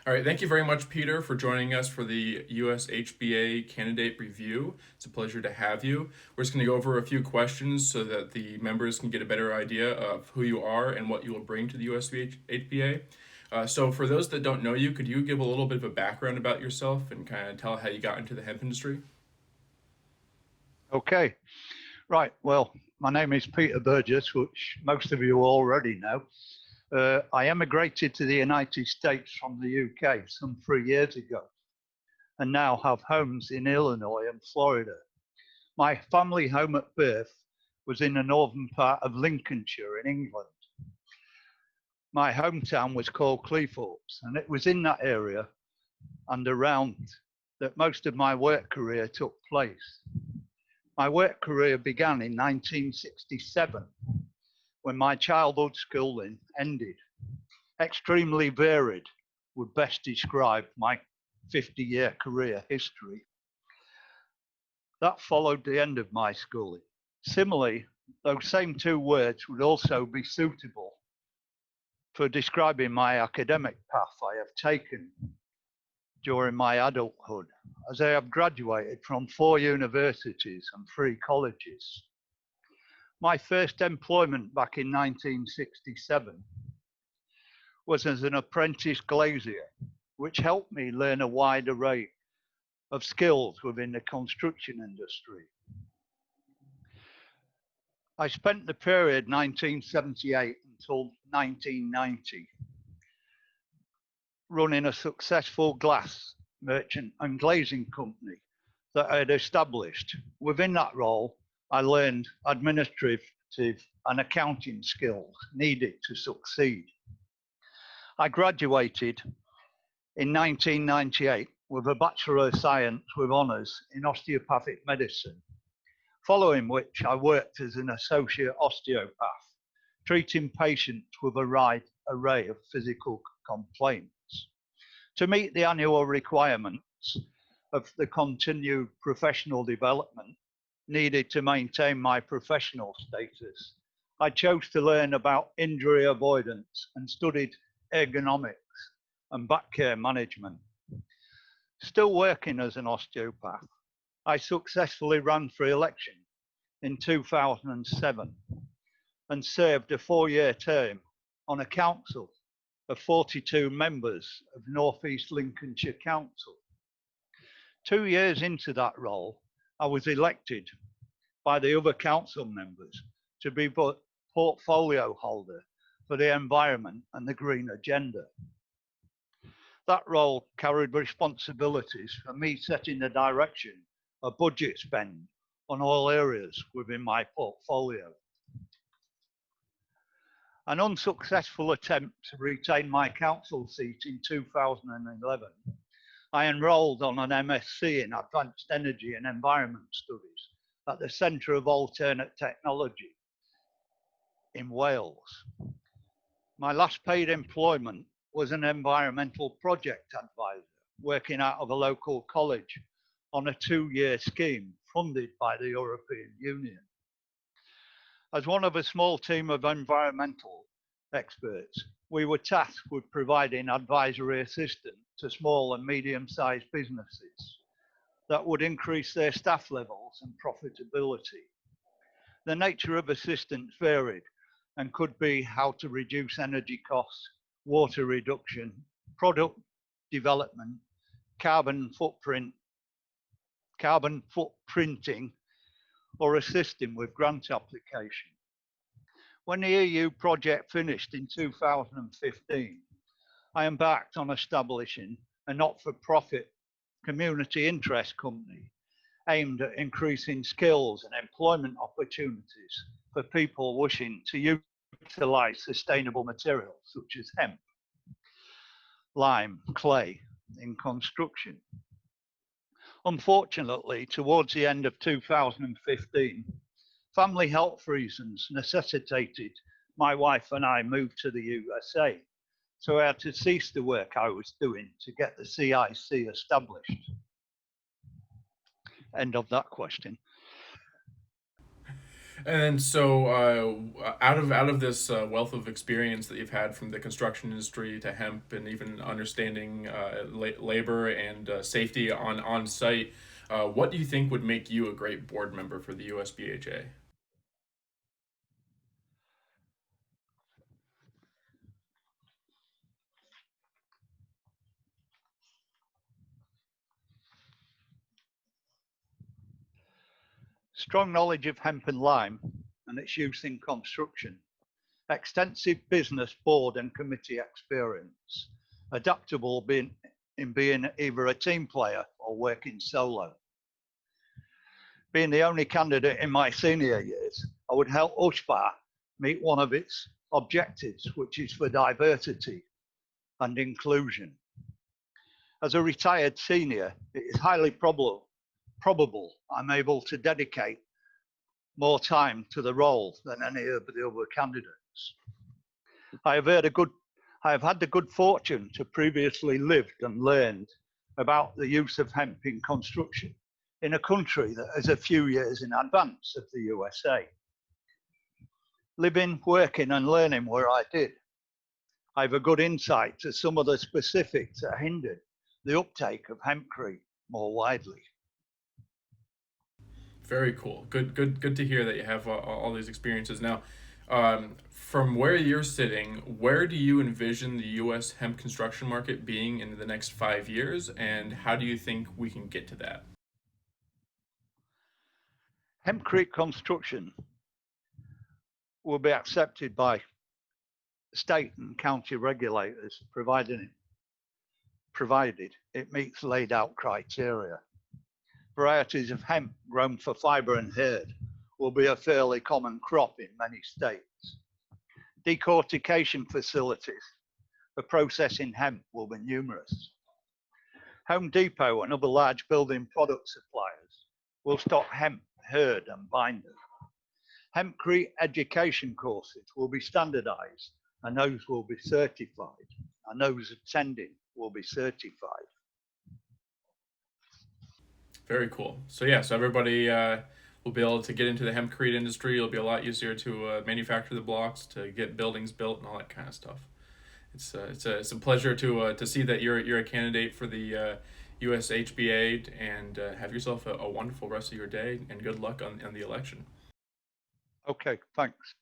All right, thank you very much, Peter, for joining us for the USHBA candidate review. It's a pleasure to have you. We're just going to go over a few questions so that the members can get a better idea of who you are and what you will bring to the USHBA. So, for those that don't know you, could you give a little bit of a background about yourself and kind of tell how you got into the hemp industry? Okay, right. Well, my name is Peter Burgess, which most of you already know. I emigrated to the United States from the UK some 3 years ago and now have homes in Illinois and Florida. My family home at birth was in the northern part of Lincolnshire in England. My hometown was called Cleethorpes, and it was in that area and around that most of my work career took place. My work career began in 1967 when my childhood schooling ended. Extremely varied would best describe my 50-year career history. That followed the end of my schooling. Similarly, those same two words would also be suitable for describing my academic path I have taken during my adulthood, as I have graduated from 4 universities and 3 colleges. My first employment back in 1967 was as an apprentice glazier, which helped me learn a wide array of skills within the construction industry. I spent the period 1978 until 1990 running a successful glass merchant and glazing company that I had established. Within that role, I learned administrative and accounting skills needed to succeed. I graduated in 1998 with a Bachelor of Science with honours in osteopathic medicine, following which I worked as an associate osteopath, treating patients with a wide array of physical complaints. To meet the annual requirements of the continued professional development needed to maintain my professional status, I chose to learn about injury avoidance and studied ergonomics and back care management. Still working as an osteopath, I successfully ran for election in 2007 and served a 4-year term on a council of 42 members of North East Lincolnshire Council. 2 years into that role, I was elected by the other council members to be portfolio holder for the environment and the green agenda. That role carried responsibilities for me setting the direction of budget spend on all areas within my portfolio. An unsuccessful attempt to retain my council seat in 2011, I enrolled on an MSc in Advanced Energy and Environment Studies at the Centre of Alternate Technology in Wales. My last paid employment was an environmental project advisor working out of a local college on a 2-year scheme funded by the European Union. As one of a small team of environmental experts, we were tasked with providing advisory assistance to small and medium-sized businesses that would increase their staff levels and profitability. The nature of assistance varied and could be how to reduce energy costs, water reduction, product development, carbon footprinting, or assisting with grant application. When the EU project finished in 2015, I embarked on establishing a not-for-profit community interest company aimed at increasing skills and employment opportunities for people wishing to utilize sustainable materials such as hemp, lime, clay in construction. Unfortunately, towards the end of 2015, family health reasons necessitated my wife and I move to the USA. So I had to cease the work I was doing to get the CIC established. End of that question. And so, out of this wealth of experience that you've had from the construction industry to hemp, and even understanding labor and safety on site, what do you think would make you a great board member for the USBHA? Strong knowledge of hemp and lime and its use in construction, extensive business board and committee experience, adaptable in being either a team player or working solo. Being the only candidate in my senior years, I would help USHBA meet one of its objectives, which is for diversity and inclusion. As a retired senior, it is highly probable I'm able to dedicate more time to the role than any of the other candidates. I have had the good fortune to previously lived and learned about the use of hemp in construction in a country that is a few years in advance of the USA. Living, working and learning where I did, I have a good insight to some of the specifics that hindered the uptake of hempcrete more widely. Very cool. Good to hear that you have all these experiences. Now, from where you're sitting, where do you envision the U.S. hemp construction market being in the next 5 years, and how do you think we can get to that? Hempcrete construction will be accepted by state and county regulators, provided it meets laid out criteria. Varieties of hemp grown for fibre and hurd will be a fairly common crop in many states. Decortication facilities for processing hemp will be numerous. Home Depot and other large building product suppliers will stock hemp, hurd and binder. Hempcrete education courses will be standardized and those will be certified, and those attending will be certified. Very cool. So yeah, so everybody will be able to get into the hempcrete industry. It'll be a lot easier to manufacture the blocks, to get buildings built, and all that kind of stuff. It's a pleasure to see that you're a candidate for the USHBA, and have yourself a wonderful rest of your day, and good luck on the election. Okay, thanks.